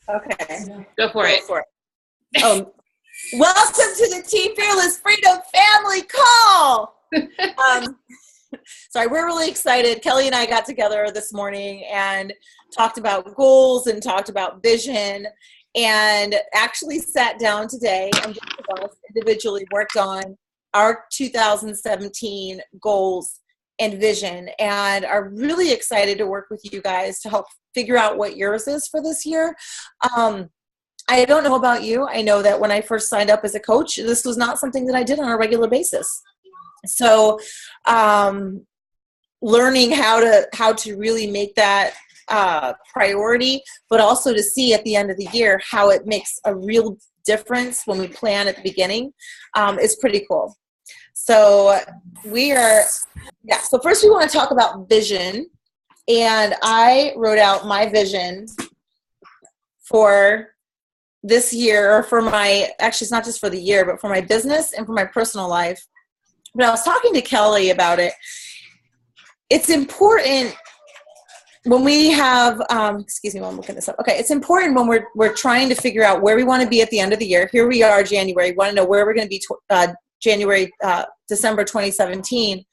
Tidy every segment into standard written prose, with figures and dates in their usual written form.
Okay. Go for it. Oh, welcome to the Team Fearless Freedom Family Call. Sorry, we're really excited. Kelly and I got together this morning and talked about goals and talked about vision, and actually sat down today and both of us individually worked on our 2017 goals and vision, and are really excited to work with you guys to help figure out what yours is for this year. I don't know about you. I know that when I first signed up as a coach, this was not something that I did on a regular basis. So learning how to really make that priority, but also to see at the end of the year how it makes a real difference when we plan at the beginning is pretty cool. So so first we want to talk about vision. And I wrote out my vision for this year, or for actually it's not just for the year, but for my business and for my personal life. But I was talking to Kelly about it. It's important when we have, excuse me while I'm looking this up. Okay, it's important when we're trying to figure out where we want to be at the end of the year. Here we are, January. We want to know where we're going to be December 2017.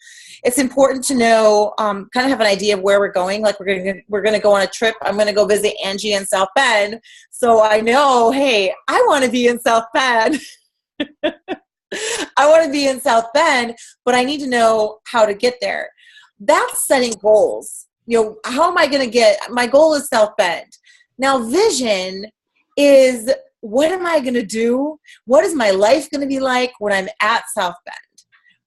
It's important to know, kind of have an idea of where we're going. Like we're going to go on a trip. I'm going to go visit Angie in South Bend. So I know, hey, I want to be in South Bend. I want to be in South Bend, but I need to know how to get there. That's setting goals. You know, how am I going to my goal is South Bend. Now, vision is, what am I going to do? What is my life going to be like when I'm at South Bend?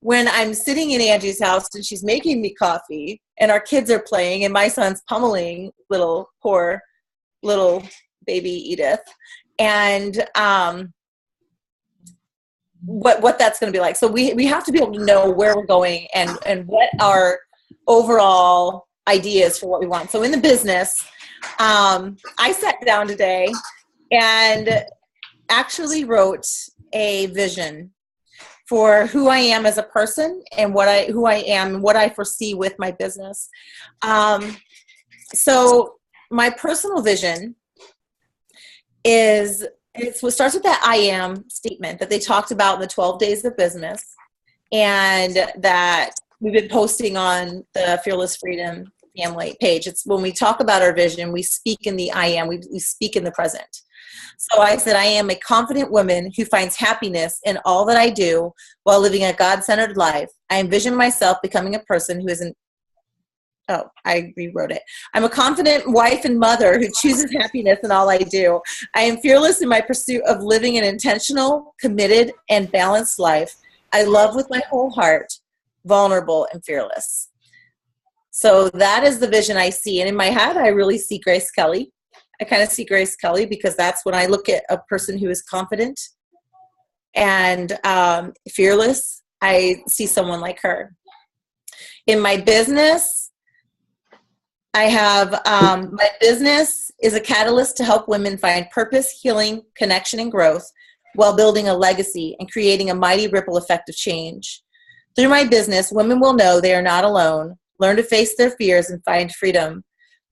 When I'm sitting in Angie's house and she's making me coffee and our kids are playing and my son's pummeling poor little baby Edith, and what that's going to be like. So we have to be able to know where we're going and what our overall ideas for what we want. So in the business, I sat down today and actually wrote a vision for who I am as a person and who I am and what I foresee with my business. So my personal vision it starts with that I am statement that they talked about in the 12 days of business, and that we've been posting on the Fearless Freedom Family page. It's when we talk about our vision, we speak in the I am, we speak in the present. So I said, I am a confident woman who finds happiness in all that I do while living a God-centered life. I envision myself becoming a person who isn't, I rewrote it. I'm a confident wife and mother who chooses happiness in all I do. I am fearless in my pursuit of living an intentional, committed, and balanced life. I love with my whole heart, vulnerable and fearless. So that is the vision I see. And in my head, I really see Grace Kelly. I kind of see Grace Kelly because that's when I look at a person who is confident and fearless. I see someone like her. In my business, I have my business is a catalyst to help women find purpose, healing, connection, and growth while building a legacy and creating a mighty ripple effect of change. Through my business, women will know they are not alone, learn to face their fears, and find freedom.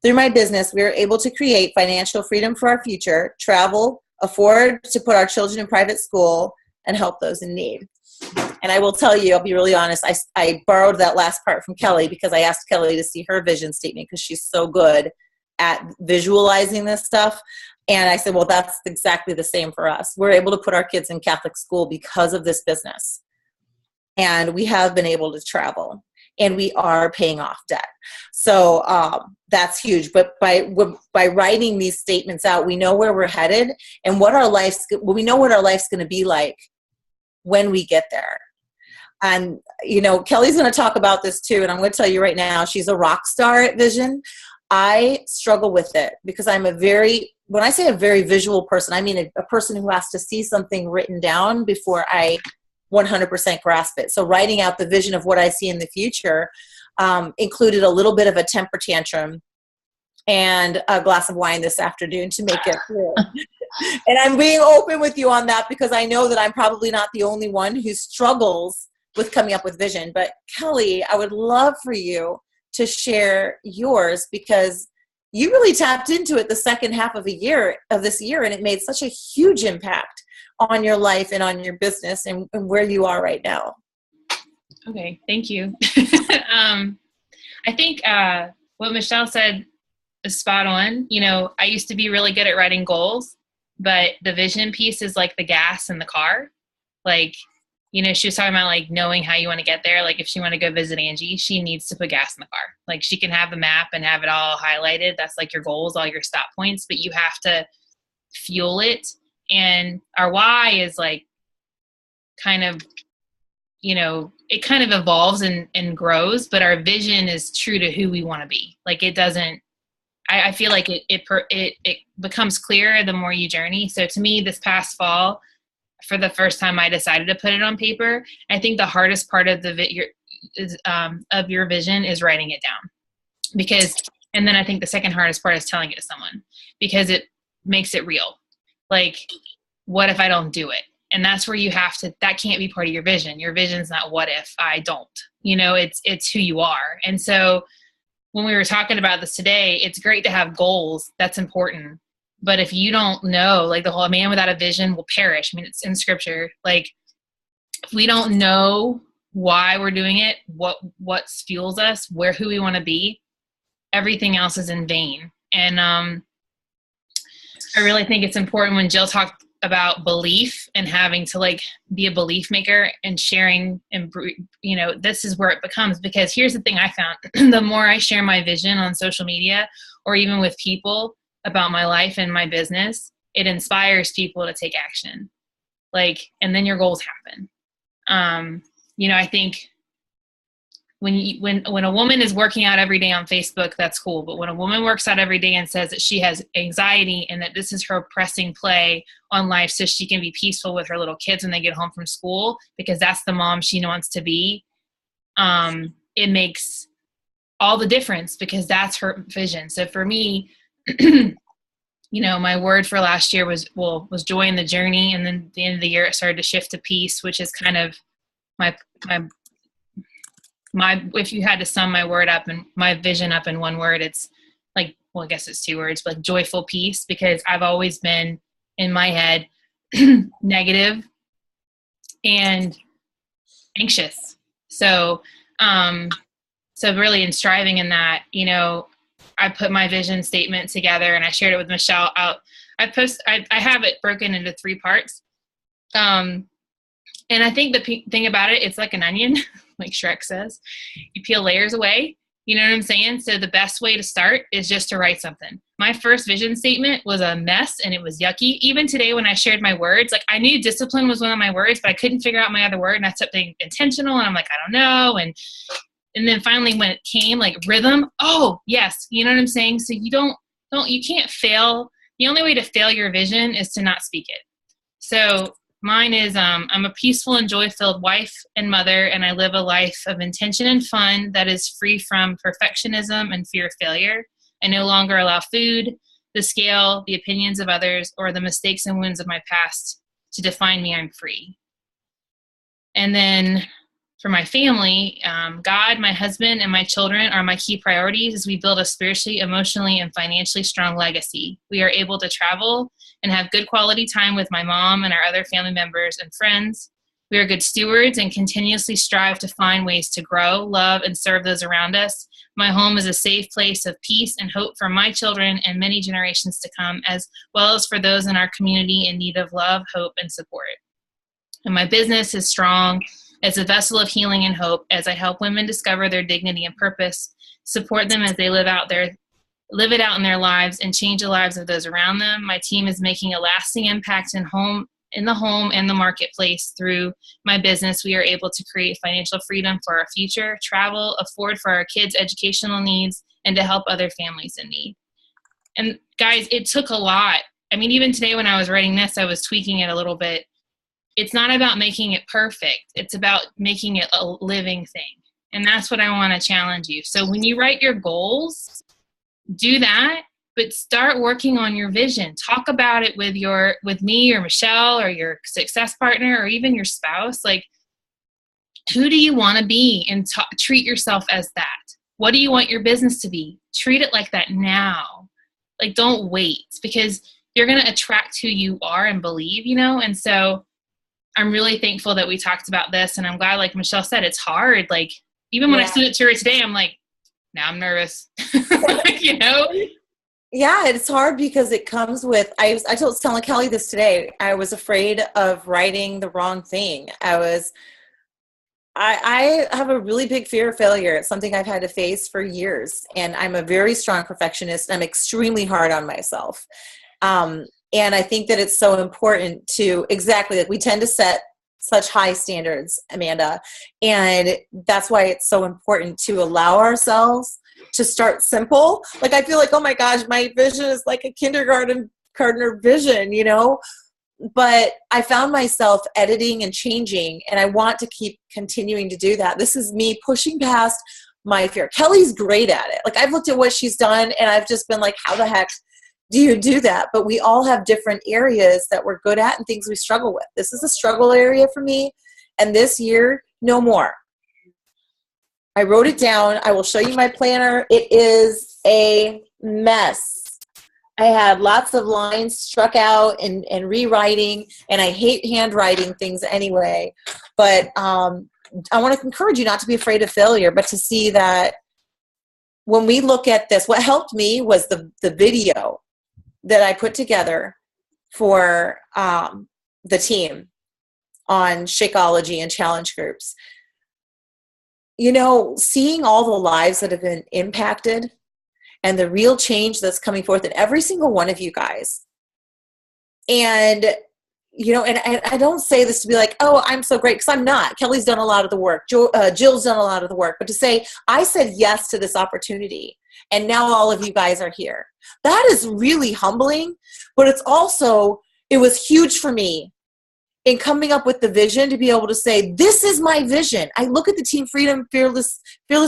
Through my business, we are able to create financial freedom for our future, travel, afford to put our children in private school, and help those in need. And I will tell you, I'll be really honest, I borrowed that last part from Kelly because I asked Kelly to see her vision statement because she's so good at visualizing this stuff. And I said, well, that's exactly the same for us. We're able to put our kids in Catholic school because of this business. And we have been able to travel. And we are paying off debt. So that's huge. But by writing these statements out, we know where we're headed and we know what our life's going to be like when we get there. And, you know, Kelly's going to talk about this too. And I'm going to tell you right now, she's a rock star at vision. I struggle with it because when I say a very visual person, I mean a person who has to see something written down before I 100% grasp it. So writing out the vision of what I see in the future included a little bit of a temper tantrum and a glass of wine this afternoon to make it through. And I'm being open with you on that because I know that I'm probably not the only one who struggles with coming up with vision. But Kelly, I would love for you to share yours because you really tapped into it the second half of this year, and it made such a huge impact on your life and on your business and where you are right now. Okay, thank you. I think what Michelle said is spot on. You know, I used to be really good at writing goals, but the vision piece is like the gas in the car. Like, you know, she was talking about like knowing how you want to get there. Like if she want to go visit Angie, she needs to put gas in the car. Like she can have the map and have it all highlighted. That's like your goals, all your stop points, but you have to fuel it. And our why is like kind of, you know, it kind of evolves and grows, but our vision is true to who we want to be. Like it doesn't, I feel like it becomes clearer the more you journey. So to me, this past fall, for the first time, I decided to put it on paper. I think the hardest part of your vision is writing it down, because, and then I think the second hardest part is telling it to someone, because it makes it real. Like, what if I don't do it? And that's where you have to, that can't be part of your vision. Your vision's not what if I don't, you know, it's who you are. And so when we were talking about this today, it's great to have goals. That's important. But if you don't know, like the whole man without a vision will perish. I mean, it's in scripture. Like if we don't know why we're doing it, what fuels us, who we want to be, everything else is in vain. And I really think it's important when Jill talked about belief and having to like be a belief maker and sharing, and you know, this is where it becomes, because here's the thing I found. The more I share my vision on social media or even with people about my life and my business, it inspires people to take action. Like, and then your goals happen. You know, I think when a woman is working out every day on Facebook, that's cool. But when a woman works out every day and says that she has anxiety and that this is her pressing play on life so she can be peaceful with her little kids when they get home from school, because that's the mom she wants to be, it makes all the difference, because that's her vision. So for me, you know, my word for last year was joy in the journey. And then at the end of the year, it started to shift to peace, which is kind of my if you had to sum my word up and my vision up in one word, it's like, well, I guess it's two words, but like joyful peace, because I've always been in my head negative and anxious. So really in striving in that, you know, I put my vision statement together and I shared it with Michelle. I have it broken into 3 parts. And I think the thing about it, it's like an onion, like Shrek says. You peel layers away. You know what I'm saying? So the best way to start is just to write something. My first vision statement was a mess and it was yucky. Even today when I shared my words, like I knew discipline was one of my words, but I couldn't figure out my other word. And I kept being intentional and I'm like, I don't know. And then finally when it came, like rhythm, oh yes. You know what I'm saying? So you can't fail. The only way to fail your vision is to not speak it. So mine is, I'm a peaceful and joy-filled wife and mother, and I live a life of intention and fun that is free from perfectionism and fear of failure. I no longer allow food, the scale, the opinions of others, or the mistakes and wounds of my past to define me. I'm free. And then for my family, God, my husband, and my children are my key priorities as we build a spiritually, emotionally, and financially strong legacy. We are able to travel and have good quality time with my mom and our other family members and friends. We are good stewards and continuously strive to find ways to grow, love, and serve those around us. My home is a safe place of peace and hope for my children and many generations to come, as well as for those in our community in need of love, hope, and support. And my business is strong as a vessel of healing and hope as I help women discover their dignity and purpose, support them as they live it out in their lives, and change the lives of those around them. My team is making a lasting impact in the home and the marketplace. Through my business, we are able to create financial freedom for our future, travel, afford for our kids' educational needs, and to help other families in need. And guys, it took a lot. I mean, even today when I was writing this, I was tweaking it a little bit. It's not about making it perfect. It's about making it a living thing. And that's what I want to challenge you. So when you write your goals, do that, but start working on your vision. Talk about it with me or Michelle or your success partner or even your spouse. Like, who do you want to be? And treat yourself as that. What do you want your business to be? Treat it like that now. like, don't wait, because you're going to attract who you are and believe, you know? And so I'm really thankful that we talked about this. And I'm glad, like Michelle said, it's hard. Like, even when I sent it to her today, I'm like, now I'm nervous, you know? Yeah, it's hard because it comes with, I told telling Kelly this today. I was afraid of writing the wrong thing. I have a really big fear of failure. It's something I've had to face for years, and I'm a very strong perfectionist. I'm extremely hard on myself. And I think that it's so important to, exactly, like, we tend to set such high standards, Amanda, and that's why it's so important to allow ourselves to start simple. Like, I feel like, oh my gosh, my vision is like a kindergartner vision, you know? But I found myself editing and changing, and I want to keep continuing to do that. This is me pushing past my fear. Kelly's great at it. Like, I've looked at what she's done, and I've just been like, how the heck do you do that? But we all have different areas that we're good at and things we struggle with. This is a struggle area for me, and this year, no more. I wrote it down. I will show you my planner. It is a mess. I had lots of lines struck out and rewriting, and I hate handwriting things anyway. But I want to encourage you not to be afraid of failure, but to see that when we look at this, what helped me was the video that I put together for the team on Shakeology and challenge groups. You know, seeing all the lives that have been impacted and the real change that's coming forth in every single one of you guys. And, you know, and I don't say this to be like, oh, I'm so great, because I'm not. Kelly's done a lot of the work. Jill's done a lot of the work. But to say, I said yes to this opportunity, and now all of you guys are here. That is really humbling, but it's also, it was huge for me in coming up with the vision to be able to say, this is my vision. I look at the Team Freedom, Fearless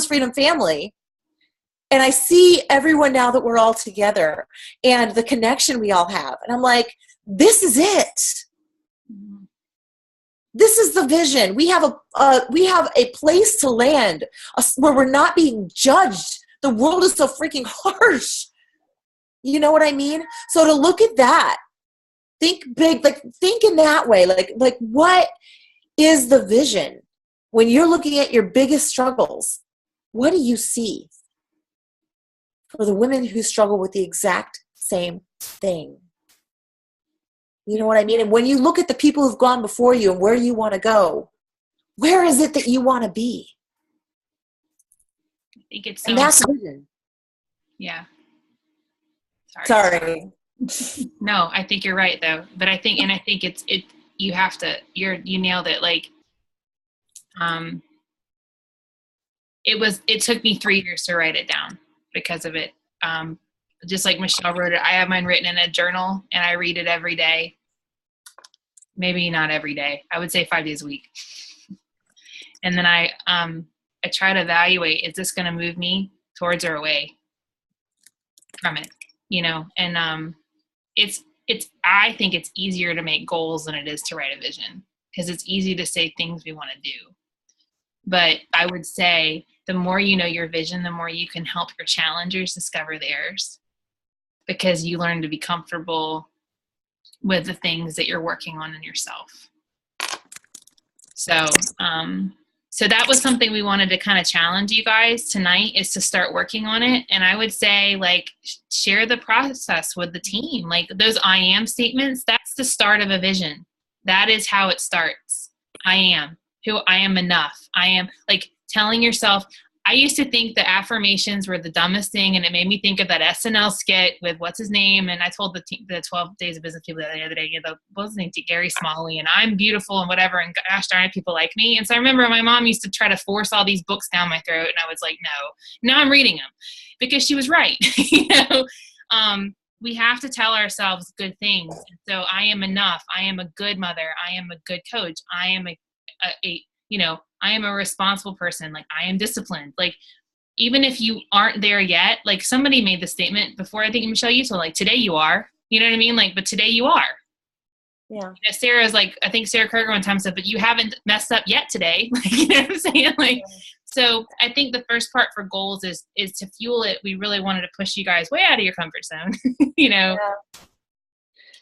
Freedom family, and I see everyone now that we're all together and the connection we all have. And I'm like, this is it. This is the vision. We have a place to land where we're not being judged. The world is so freaking harsh. You know what I mean? So to look at that, think big, like, think in that way. Like what is the vision? When you're looking at your biggest struggles, what do you see for the women who struggle with the exact same thing? You know what I mean? And when you look at the people who've gone before you and where you want to go, where is it that you want to be? I think it's so and that's vision. Yeah. Sorry. No, I think you're right though. But I think you have to, you nailed it. Like, it took me 3 years to write it down because of it. Just like Michelle wrote it, I have mine written in a journal and I read it every day. Maybe not every day. I would say 5 days a week. And then I try to evaluate, is this going to move me towards or away from it? You know, and I think it's easier to make goals than it is to write a vision, because it's easy to say things we want to do. But I would say the more you know your vision, the more you can help your challengers discover theirs, because you learn to be comfortable with the things that you're working on in yourself. So that was something we wanted to kind of challenge you guys tonight, is to start working on it. And I would say, like, share the process with the team. Like, those I am statements, that's the start of a vision. That is how it starts. I am who I am enough. I am, like, telling yourself. I used to think the affirmations were the dumbest thing, and it made me think of that SNL skit with what's his name, and I told the 12 Days of Business people the other day, what was his name, Gary Smalley, and I'm beautiful and whatever, and gosh darn it, people like me. And so I remember my mom used to try to force all these books down my throat, and I was like, no. Now I'm reading them because she was right. You know, we have to tell ourselves good things. And so I am enough. I am a good mother. I am a good coach. I am I am a responsible person. Like, I am disciplined. Like, even if you aren't there yet, like, somebody made the statement before, I think Michelle, you told, like, today you are, you know what I mean? Like, but today you are. Yeah. You know, Sarah's like, I think Sarah Kerger one time said, but you haven't messed up yet today. Like, you know what I'm saying? Like, So I think the first part for goals is to fuel it. We really wanted to push you guys way out of your comfort zone, you know.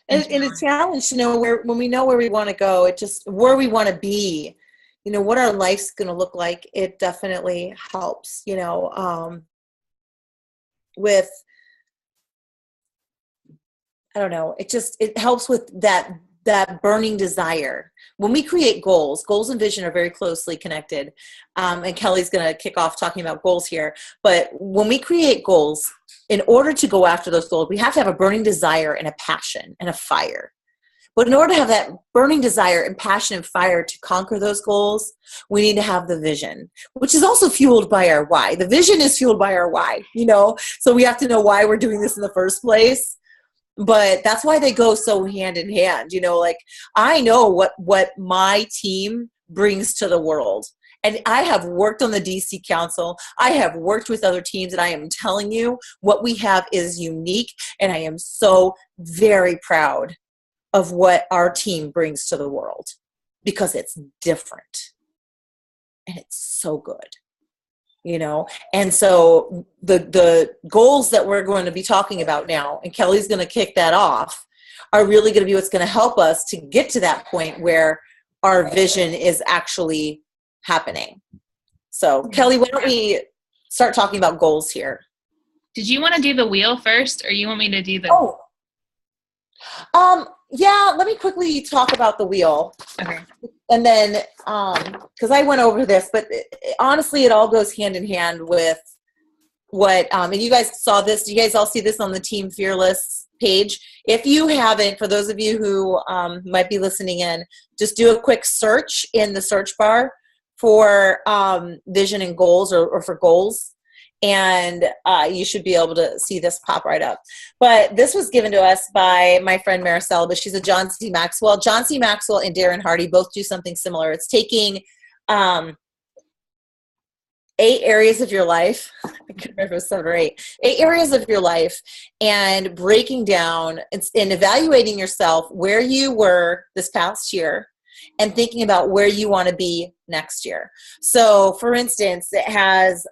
Yeah. And a challenge to know where, when we know where we want to go, it just, where we want to be, you know, what our life's going to look like, it definitely helps, you know, with, I don't know, it helps with that burning desire. When we create goals and vision are very closely connected. And Kelly's going to kick off talking about goals here. But when we create goals, in order to go after those goals, we have to have a burning desire and a passion and a fire. But in order to have that burning desire and passion and fire to conquer those goals, we need to have the vision, which is also fueled by our why. The vision is fueled by our why, you know? So we have to know why we're doing this in the first place. But that's why they go so hand in hand. You know, like, I know what my team brings to the world. And I have worked on the DC Council. I have worked with other teams, and I am telling you, what we have is unique. And I am so very proud of what our team brings to the world, because it's different and it's so good. You know, and so the goals that we're going to be talking about now, and Kelly's going to kick that off, are really going to be what's going to help us to get to that point where our vision is actually happening. So, Kelly, why don't we start talking about goals here? Did you want to do the wheel first, or you want me to do the? Yeah, let me quickly talk about the wheel. Okay. And then, because I went over this, but honestly, it all goes hand in hand with what, and you guys saw this, you guys all see this on the Team Fearless page. If you haven't, for those of you who might be listening in, just do a quick search in the search bar for vision and goals, or for goals. And you should be able to see this pop right up. But this was given to us by my friend Maricela, but she's a John C. Maxwell. John C. Maxwell and Darren Hardy both do something similar. It's taking 8 areas of your life. I can't remember if it was 7 or 8. 8 areas of your life, and breaking down and evaluating yourself where you were this past year, and thinking about where you want to be next year. So, for instance, it has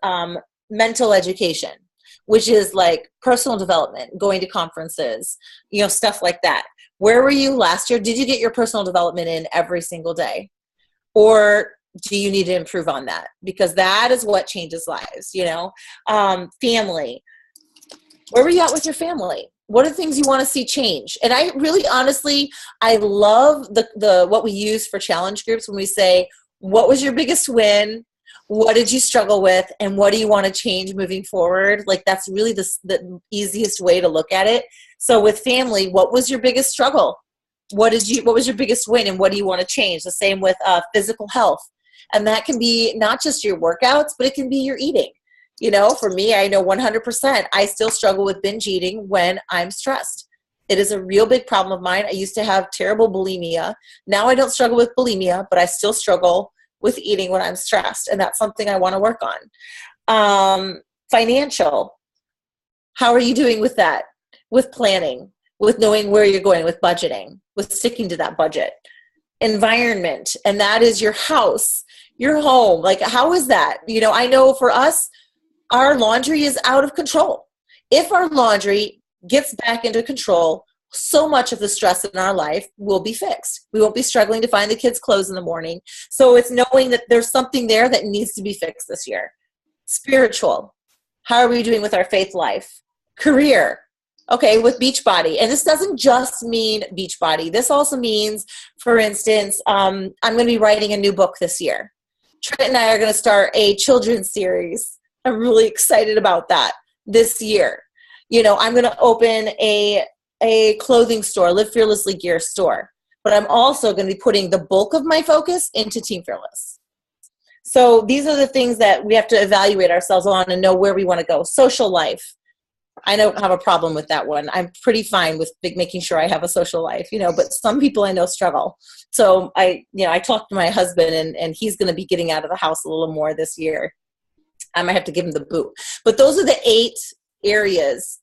mental education, which is like personal development, going to conferences, you know, stuff like that. Where were you last year? Did you get your personal development in every single day? Or do you need to improve on that? Because that is what changes lives, you know? Family. Where were you at with your family? What are the things you want to see change? And I really, honestly, I love the what we use for challenge groups when we say, what was your biggest win? What did you struggle with, and what do you want to change moving forward? Like, that's really the easiest way to look at it. So with family, what was your biggest struggle? What was your biggest win, and what do you want to change? The same with physical health. And that can be not just your workouts, but it can be your eating. You know, for me, I know 100%, I still struggle with binge eating when I'm stressed. It is a real big problem of mine. I used to have terrible bulimia. Now I don't struggle with bulimia, but I still struggle with eating when I'm stressed. And that's something I want to work on. Financial. How are you doing with that? With planning, with knowing where you're going, with budgeting, with sticking to that budget. Environment. And that is your house, your home. Like, how is that? You know, I know for us, our laundry is out of control. If our laundry gets back into control, so much of the stress in our life will be fixed. We won't be struggling to find the kids' clothes in the morning. So it's knowing that there's something there that needs to be fixed this year. Spiritual. How are we doing with our faith life? Career. Okay, with Beachbody. And this doesn't just mean Beachbody. This also means, for instance, I'm going to be writing a new book this year. Trent and I are going to start a children's series. I'm really excited about that this year. You know, I'm going to open a clothing store, Live Fearlessly gear store. But I'm also going to be putting the bulk of my focus into Team Fearless. So these are the things that we have to evaluate ourselves on and know where we want to go. Social life. I don't have a problem with that one. I'm pretty fine with making sure I have a social life, you know, but some people I know struggle. So I talked to my husband, and he's going to be getting out of the house a little more this year. I might have to give him the boot. But those are the 8 areas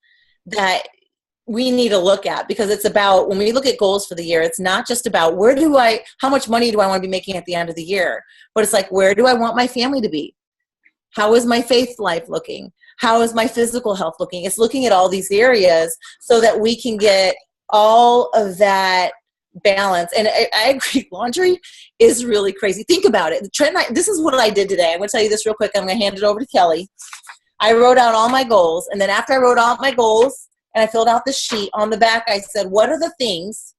that we need to look at, because it's about, when we look at goals for the year, it's not just about how much money do I want to be making at the end of the year, but it's like, where do I want my family to be? How is my faith life looking? How is my physical health looking? It's looking at all these areas so that we can get all of that balance. And I agree, laundry is really crazy. Think about it. Trent and I, this is what I did today. I'm going to tell you this real quick. I'm going to hand it over to Kelly. I wrote out all my goals. And then after I wrote out my goals and I filled out the sheet on the back, I said, what are the things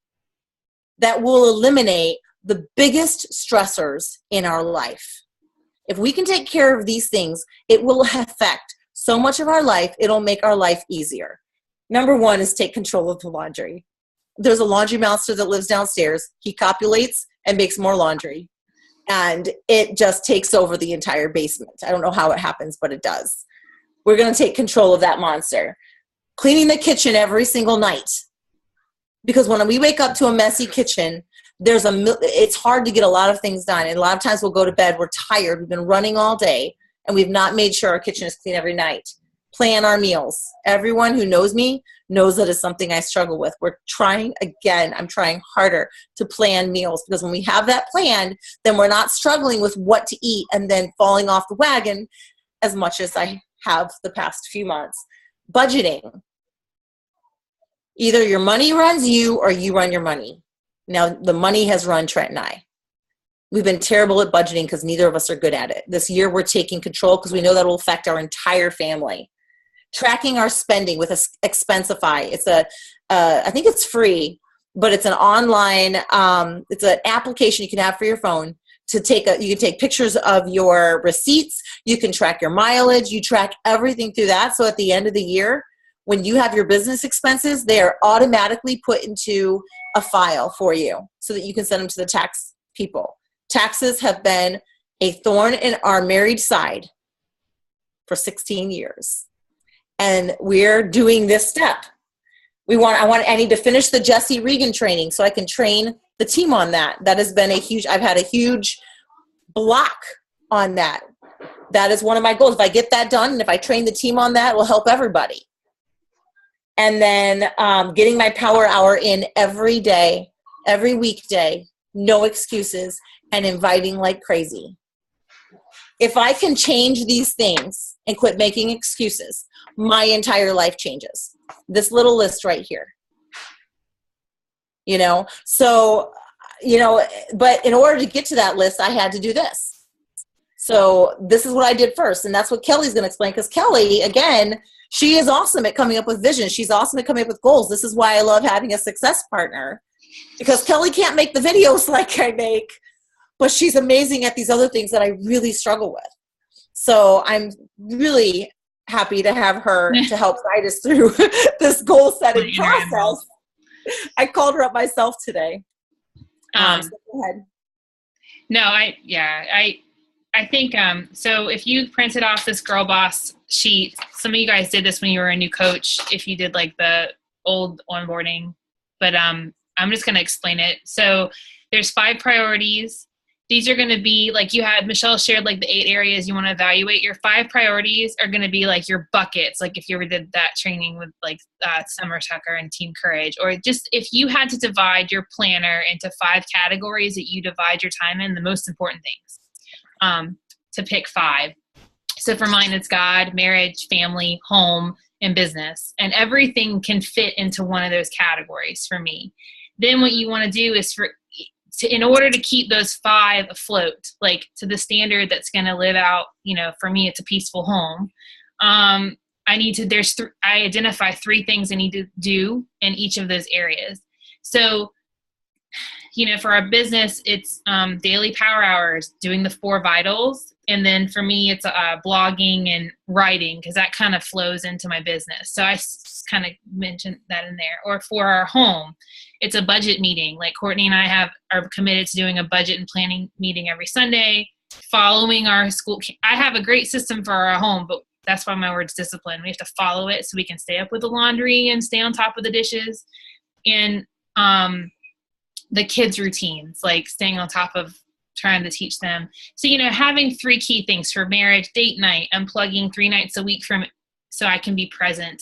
that will eliminate the biggest stressors in our life? If we can take care of these things, it will affect so much of our life. It'll make our life easier. Number one is take control of the laundry. There's a laundry master that lives downstairs. He copulates and makes more laundry. And it just takes over the entire basement. I don't know how it happens, but it does. We're going to take control of that monster. Cleaning the kitchen every single night. Because when we wake up to a messy kitchen, it's hard to get a lot of things done. And a lot of times we'll go to bed, we're tired, we've been running all day, and we've not made sure our kitchen is clean every night. Plan our meals. Everyone who knows me knows that is something I struggle with. We're trying again. I'm trying harder to plan meals, because when we have that planned, then we're not struggling with what to eat and then falling off the wagon as much as I have the past few months. Budgeting. Either your money runs you or you run your money. Now, the money has run Trent and I. We've been terrible at budgeting because neither of us are good at it. This year, we're taking control because we know that will affect our entire family. Tracking our spending with Expensify. It's I think it's free, but it's an online, it's an application you can have for your phone to you can take pictures of your receipts. You can track your mileage. You track everything through that. So at the end of the year, when you have your business expenses, they are automatically put into a file for you so that you can send them to the tax people. Taxes have been a thorn in our married side for 16 years. And we're doing this step. I need to finish the Jesse Regan training so I can train the team on that. That has been I've had a huge block on that. That is one of my goals. If I get that done and if I train the team on that, it will help everybody. And then getting my power hour in every day, every weekday, no excuses, and inviting like crazy. If I can change these things and quit making excuses, my entire life changes. This little list right here. So, but in order to get to that list, I had to do this. So this is what I did first. And that's what Kelly's going to explain, because Kelly, again, she is awesome at coming up with vision. She's awesome at coming up with goals. This is why I love having a success partner, because Kelly can't make the videos like I make, but she's amazing at these other things that I really struggle with. So I'm really happy to have her to help guide us through this goal setting process. I called her up myself today. So go ahead. No, I think, so if you printed off this Girl Boss sheet, some of you guys did this when you were a new coach, if you did like the old onboarding, but I'm just going to explain it. So there's 5 priorities. These are going to be like Michelle shared like the 8 areas you want to evaluate. Your 5 priorities are going to be like your buckets. Like if you ever did that training with like Summer Tucker and Team Courage, or just if you had to divide your planner into 5 categories that you divide your time in, the most important things, to pick 5. So for mine, it's God, marriage, family, home, and business. And everything can fit into one of those categories for me. Then what you want to do is in order to keep those 5 afloat, like to the standard that's going to live out, for me, it's a peaceful home. I identify 3 things I need to do in each of those areas. So, for our business, it's daily power hours, doing the 4 vitals. And then for me, it's blogging and writing, because that kind of flows into my business. So I kind of mentioned that in there. Or for our home, it's a budget meeting. Like Courtney and I are committed to doing a budget and planning meeting every Sunday, following our school. I have a great system for our home, but that's why my word's discipline. We have to follow it so we can stay up with the laundry and stay on top of the dishes. And the kids' routines, like staying on top of trying to teach them. So, having 3 key things for marriage: date night, unplugging 3 nights a week so I can be present,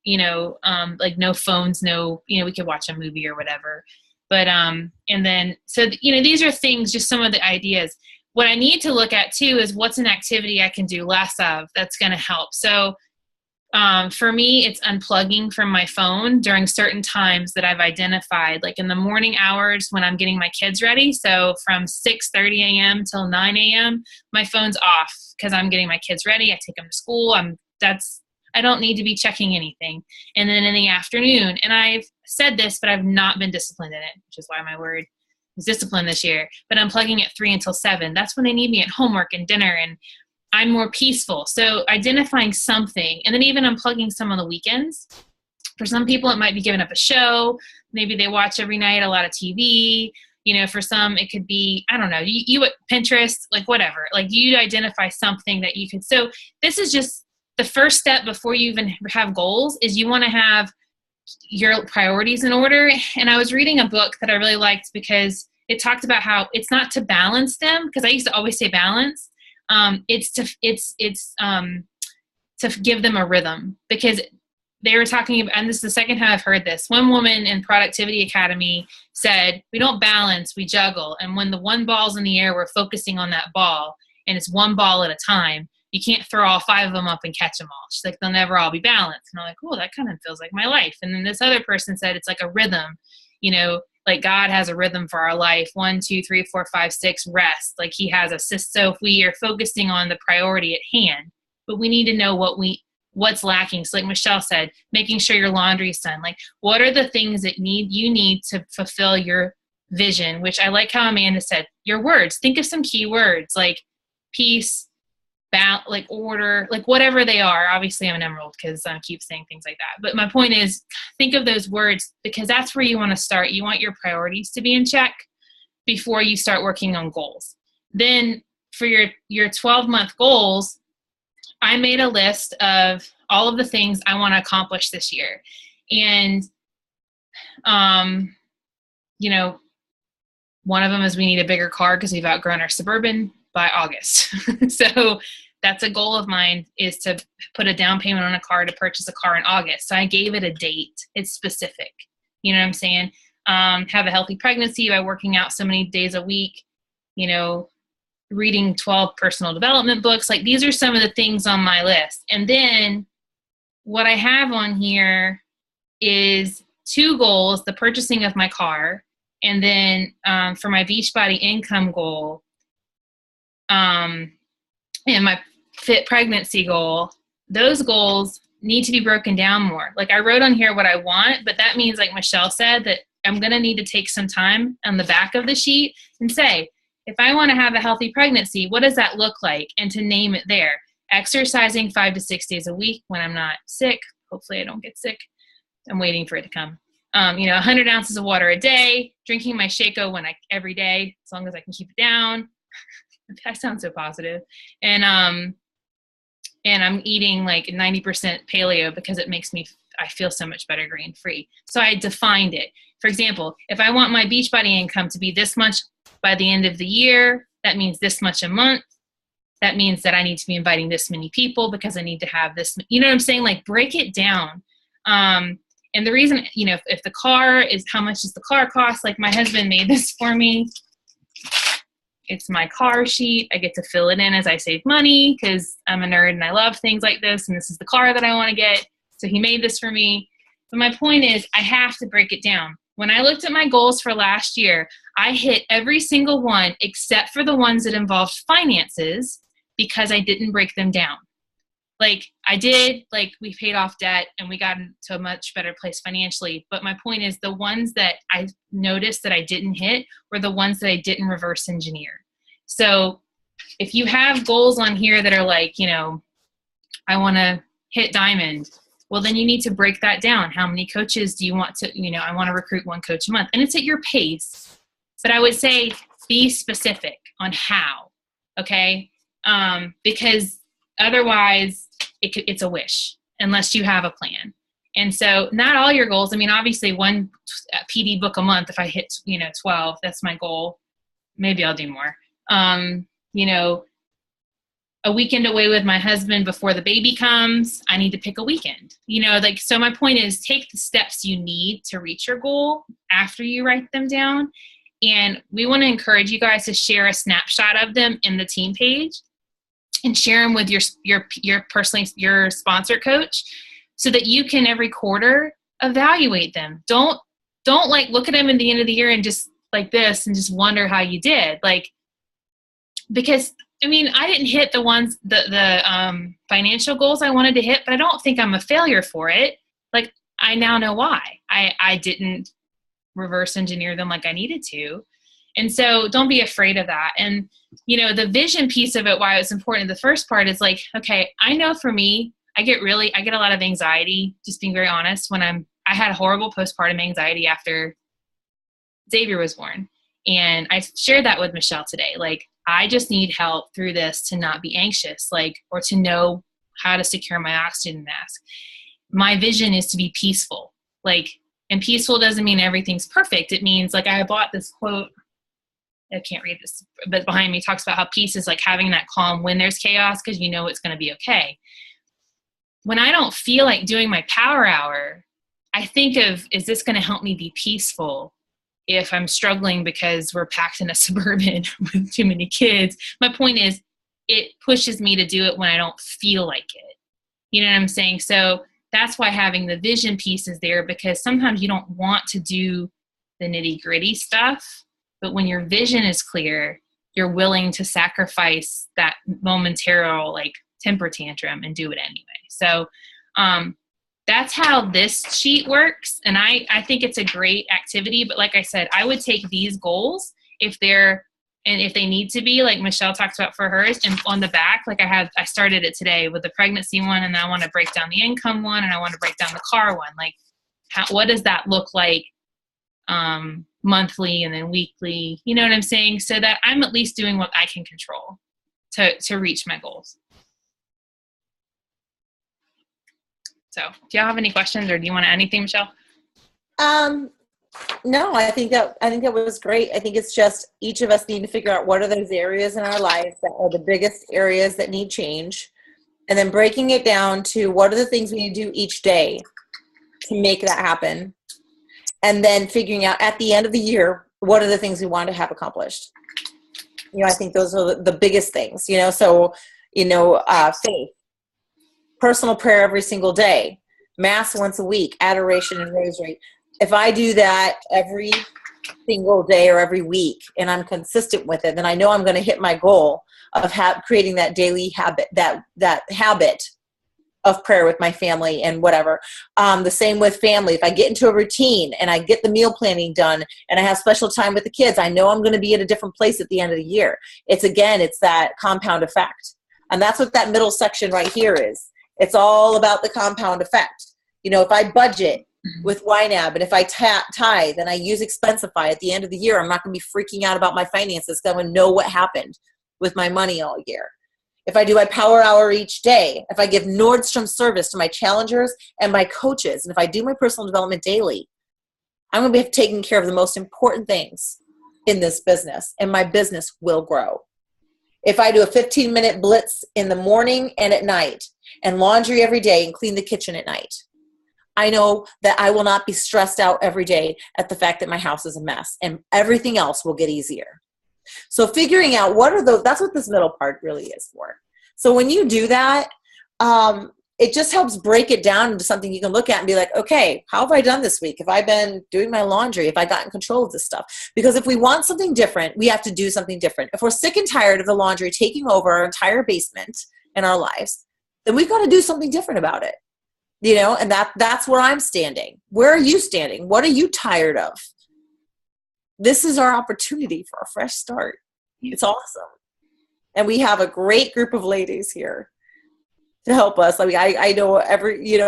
like no phones, we could watch a movie or whatever. But, and then, so, these are things, just some of the ideas. what I need to look at too is what's an activity I can do less of that's going to help. So for me, it's unplugging from my phone during certain times that I've identified, like in the morning hours when I'm getting my kids ready. So from 6:30 a.m. till 9 a.m., my phone's off because I'm getting my kids ready. I take them to school. I don't need to be checking anything. And then in the afternoon, and I've said this, but I've not been disciplined in it, which is why my word is discipline this year. But I'm plugging at 3 until 7. That's when they need me at homework and dinner, and I'm more peaceful. So identifying something, and then even unplugging some on the weekends. For some people, it might be giving up a show. Maybe they watch every night a lot of TV. For some, it could be, I don't know, you at Pinterest, like whatever. Like you identify something that you can. So this is just the first step before you even have goals, is you want to have your priorities in order. And I was reading a book that I really liked because it talked about how it's not to balance them, because I used to always say balance. It's to give them a rhythm, because they were talking about, and this is the second time I've heard this. One woman in Productivity Academy said, we don't balance, we juggle. And when the one ball's in the air, we're focusing on that ball, and it's one ball at a time. You can't throw all 5 of them up and catch them all. She's like, they'll never all be balanced. And I'm like, oh, that kind of feels like my life. And then this other person said, it's like a rhythm, like God has a rhythm for our life. 1, 2, 3, 4, 5, 6, rest. Like he has a system. So if we are focusing on the priority at hand, but we need to know what's lacking. So like Michelle said, making sure your laundry's done. Like, what are the things that you need to fulfill your vision? Which I like how Amanda said, your words. Think of some key words like peace, like order, like whatever they are. Obviously I'm an emerald because I keep saying things like that. But my point is, think of those words, because that's where you want to start. You want your priorities to be in check before you start working on goals. Then for your 12-month goals, I made a list of all of the things I want to accomplish this year. And, one of them is we need a bigger car because we've outgrown our Suburban by August. So that's a goal of mine, is to put a down payment on a car to purchase a car in August. So I gave it a date. It's specific. You know what I'm saying? Have a healthy pregnancy by working out so many days a week, reading 12 personal development books. Like these are some of the things on my list. And then what I have on here is 2 goals, the purchasing of my car, and then for my Beachbody income goal, and my fit pregnancy goal, those goals need to be broken down more. Like I wrote on here what I want, but that means, like Michelle said, that I'm going to need to take some time on the back of the sheet and say, if I want to have a healthy pregnancy, what does that look like? And to name it there. Exercising 5 to 6 days a week when I'm not sick. Hopefully I don't get sick. I'm waiting for it to come. 100 ounces of water a day, drinking my Shaco every day, as long as I can keep it down. That sounds so positive. And I'm eating like 90% paleo because it makes I feel so much better grain free. So I defined it. For example, if I want my Beachbody income to be this much by the end of the year, that means this much a month. That means that I need to be inviting this many people because I need to have this, you know what I'm saying? Like break it down. And the reason, if the car is, how much does the car cost? Like my husband made this for me. It's my car sheet. I get to fill it in as I save money because I'm a nerd and I love things like this. And this is the car that I want to get. So he made this for me. But my point is, I have to break it down. When I looked at my goals for last year, I hit every single one except for the ones that involved finances because I didn't break them down. Like I did, like we paid off debt and we got into a much better place financially. But my point is, the ones that I noticed that I didn't hit were the ones that I didn't reverse engineer. So if you have goals on here that are like, I want to hit diamond, well, then you need to break that down. How many coaches do you want to, I want to recruit 1 coach a month, and it's at your pace. But I would say be specific on how, okay? Because otherwise it's a wish unless you have a plan. And so not all your goals, obviously 1 PD book a month, if I hit, 12, that's my goal. Maybe I'll do more. A weekend away with my husband before the baby comes, I need to pick a weekend. So my point is, take the steps you need to reach your goal after you write them down. And we want to encourage you guys to share a snapshot of them in the team page and share them with your sponsor coach so that you can every quarter evaluate them. Don't like look at them at the end of the year and just like this and just wonder how you did. Like, because I mean, I didn't hit the financial goals I wanted to hit, but I don't think I'm a failure for it. Like, I now know why I didn't reverse engineer them like I needed to. And so don't be afraid of that. And, you know, the vision piece of it, why it's important, the first part is like, okay, I know for me, I get a lot of anxiety, just being very honest, I had horrible postpartum anxiety after Xavier was born. And I shared that with Michelle today. Like, I just need help through this to not be anxious, like, or to know how to secure my oxygen mask. My vision is to be peaceful. Like, and peaceful doesn't mean everything's perfect. It means, like, I bought this quote, I can't read this, but behind me talks about how peace is like having that calm when there's chaos, because you know it's going to be okay. When I don't feel like doing my power hour, I think of, is this going to help me be peaceful if I'm struggling because we're packed in a Suburban with too many kids? My point is, it pushes me to do it when I don't feel like it. You know what I'm saying? So that's why having the vision piece is there, because sometimes you don't want to do the nitty gritty stuff, but when your vision is clear, you're willing to sacrifice that momentary like temper tantrum and do it anyway. So that's how this sheet works. And I think it's a great activity, but like I said, I would take these goals if they need to be, like Michelle talked about for hers, and on the back, like I started it today with the pregnancy one, and I want to break down the income one, and I want to break down the car one. Like, what does that look like monthly and then weekly? You know what I'm saying? So that I'm at least doing what I can control to reach my goals. So do y'all have any questions, or do you want to add anything, Michelle? No, I think that was great. I think it's just each of us need to figure out what are those areas in our lives that are the biggest areas that need change, and then breaking it down to what are the things we need to do each day to make that happen, and then figuring out at the end of the year what are the things we want to have accomplished. You know, I think those are the biggest things. You know, so faith, personal prayer every single day, mass once a week, adoration and rosary. If I do that every single day or every week and I'm consistent with it, then I know I'm going to hit my goal of creating that daily habit, that habit of prayer with my family and whatever. The same with family. If I get into a routine and I get the meal planning done and I have special time with the kids, I know I'm going to be at a different place at the end of the year. It's that compound effect. And that's what that middle section right here is. It's all about the compound effect. You know, if I budget with YNAB, and if I tithe and I use Expensify at the end of the year, I'm not going to be freaking out about my finances because I'm going to know what happened with my money all year. If I do my power hour each day, if I give Nordstrom service to my challengers and my coaches, and if I do my personal development daily, I'm going to be taking care of the most important things in this business, and my business will grow. If I do a 15-minute blitz in the morning and at night, and laundry every day and clean the kitchen at night, I know that I will not be stressed out every day at the fact that my house is a mess, and everything else will get easier. So figuring out that's what this middle part really is for. So when you do that, it just helps break it down into something you can look at and be like, okay, how have I done this week? Have I been doing my laundry? Have I gotten control of this stuff? Because if we want something different, we have to do something different. If we're sick and tired of the laundry taking over our entire basement in our lives, then we've got to do something different about it. You know, and that's where I'm standing. Where are you standing? What are you tired of? This is our opportunity for a fresh start. It's awesome. And we have a great group of ladies here to help us. I mean, I know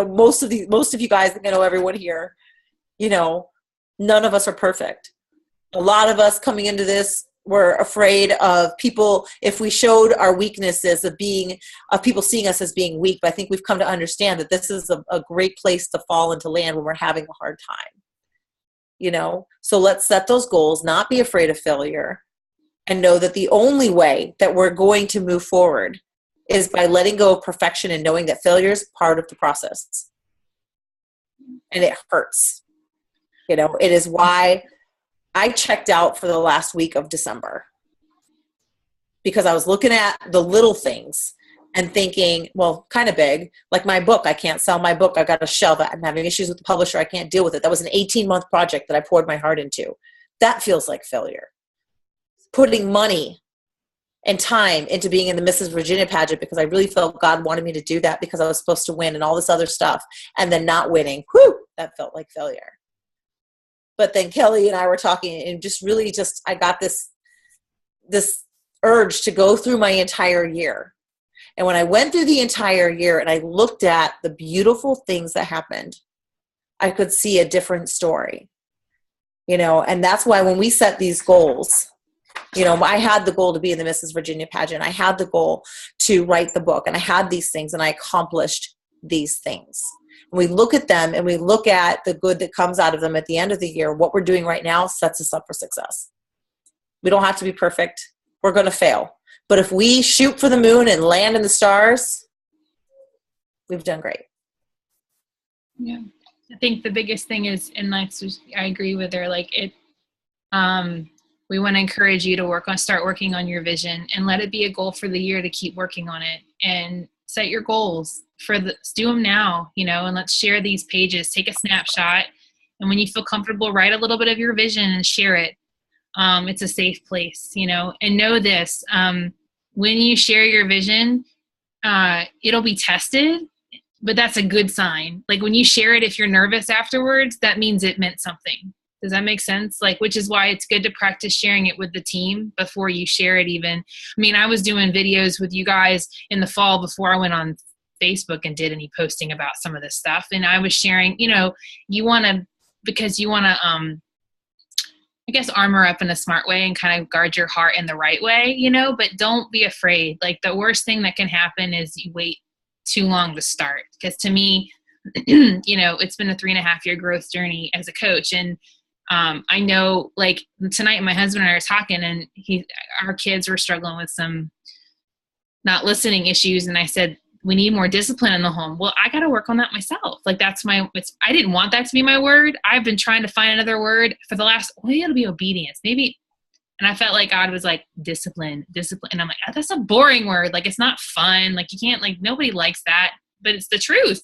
most of you guys, I know everyone here, none of us are perfect. A lot of us coming into this, we're afraid of people, if we showed our weaknesses of people seeing us as being weak. But I think we've come to understand that this is a great place to fall and to land when we're having a hard time. So let's set those goals, not be afraid of failure, and know that the only way that we're going to move forward is by letting go of perfection and knowing that failure is part of the process. And it hurts. It is why I checked out for the last week of December because I was looking at the little things and thinking, well, kind of big, like my book. I can't sell my book. I got to shelve it. I'm having issues with the publisher. I can't deal with it. That was an 18-month project that I poured my heart into. That feels like failure. Putting money and time into being in the Mrs. Virginia pageant because I really felt God wanted me to do that because I was supposed to win and all this other stuff, and then not winning. Whew, that felt like failure. But then Kelly and I were talking, and just really I got this urge to go through my entire year. And when I went through the entire year and I looked at the beautiful things that happened, I could see a different story, and that's why when we set these goals, I had the goal to be in the Mrs. Virginia pageant. I had the goal to write the book, and I had these things, and I accomplished these things. And we look at them and we look at the good that comes out of them at the end of the year. What we're doing right now sets us up for success. We don't have to be perfect. We're going to fail. But if we shoot for the moon and land in the stars, we've done great. Yeah. I think the biggest thing is, and I agree with her, we want to encourage you to start working on your vision and let it be a goal for the year to keep working on it and set your goals do them now, and let's share these pages, take a snapshot. And when you feel comfortable, write a little bit of your vision and share it. It's a safe place, and know this, when you share your vision, it'll be tested, but that's a good sign. Like when you share it, if you're nervous afterwards, that means it meant something. Does that make sense? Which is why it's good to practice sharing it with the team before you share it even. I mean, I was doing videos with you guys in the fall before I went on Facebook and did any posting about some of this stuff. And I was sharing, because you want to, I guess, armor up in a smart way and kind of guard your heart in the right way, but don't be afraid. The worst thing that can happen is you wait too long to start. Because to me, it's been a 3.5-year growth journey as a coach. And I know, tonight my husband and I were talking, and our kids were struggling with some not listening issues. And I said, we need more discipline in the home. Well, I got to work on that myself. I didn't want that to be my word. I've been trying to find another word for the last, it'll be obedience. Maybe. And I felt like God was like, discipline. And I'm like, oh, that's a boring word. It's not fun. You can't, nobody likes that, but it's the truth.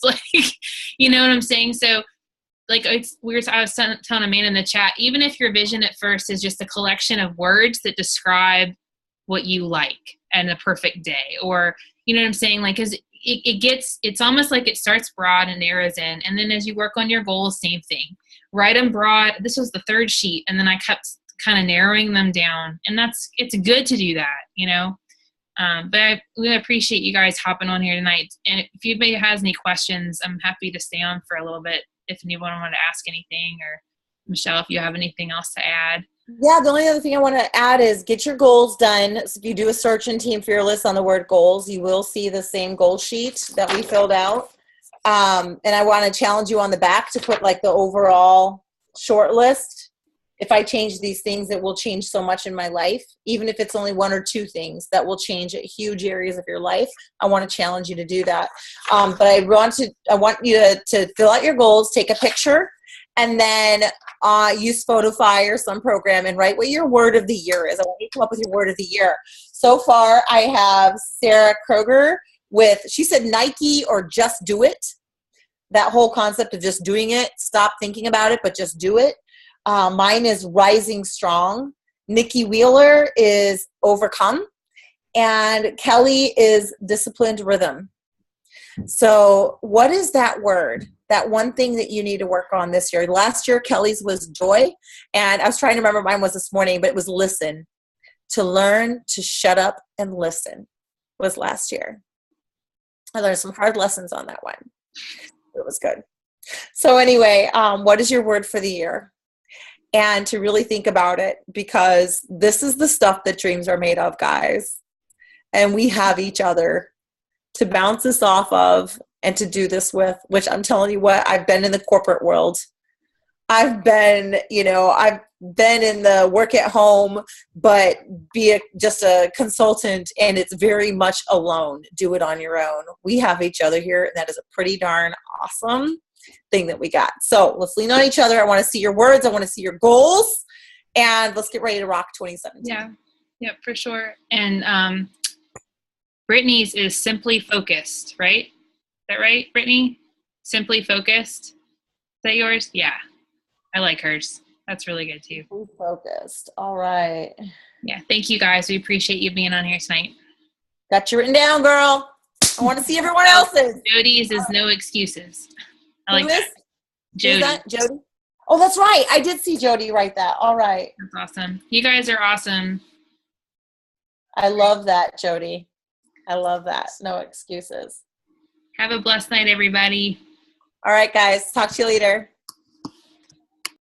You know what I'm saying? So it's weird. I was telling a man in the chat, even if your vision at first is just a collection of words that describe what you like and a perfect day, or, you know what I'm saying? Cause it's almost like it starts broad and narrows in. And then as you work on your goals, same thing, write them broad. This was the third sheet. And then I kept kind of narrowing them down, and it's good to do that, but I really appreciate you guys hopping on here tonight. And if anybody has any questions, I'm happy to stay on for a little bit if anyone wanted to ask anything, or Michelle, if you have anything else to add. Yeah, the only other thing I want to add is get your goals done. So if you do a search in Team Fearless on the word goals, you will see the same goal sheet that we filled out. And I want to challenge you on the back to put the overall short list. If I change these things, it will change so much in my life. Even if it's only 1 or 2 things, that will change huge areas of your life. I want to challenge you to do that. But I want you to fill out your goals, take a picture, and then use Photify or some program and write what your word of the year is. I want you to come up with your word of the year. So far, I have Sarah Kroger she said Nike or just do it. That whole concept of just doing it. Stop thinking about it, but just do it. Mine is Rising Strong. Nikki Wheeler is Overcome. And Kelly is Disciplined Rhythm. So what is that word? That one thing that you need to work on this year. Last year, Kelly's was joy. And I was trying to remember mine was this morning, but it was listen. To learn to shut up and listen was last year. I learned some hard lessons on that one. It was good. So anyway, what is your word for the year? And to really think about it, because this is the stuff that dreams are made of, guys. And we have each other to bounce this off of and to do this with, which I'm telling you what, I've been in the corporate world. I've been in the work at home, but just a consultant, and it's very much alone. Do it on your own. We have each other here, and that is a pretty darn awesome thing that we got. So let's lean on each other. I want to see your words. I want to see your goals. And let's get ready to rock 2017. Yeah. Yep, for sure. And Brittany's is Simply Focused, right? Is that right, Brittany? Simply Focused. Is that yours? Yeah. I like hers. That's really good too. Simply Focused. All right. Yeah. Thank you guys. We appreciate you being on here tonight. Got you written down, girl. I want to see everyone else's. Jody's is No Excuses. I like that. Jody. That Jody? Oh, that's right. I did see Jody write that. All right. That's awesome. You guys are awesome. I love that, Jody. I love that. No excuses. Have a blessed night, everybody. All right, guys. Talk to you later.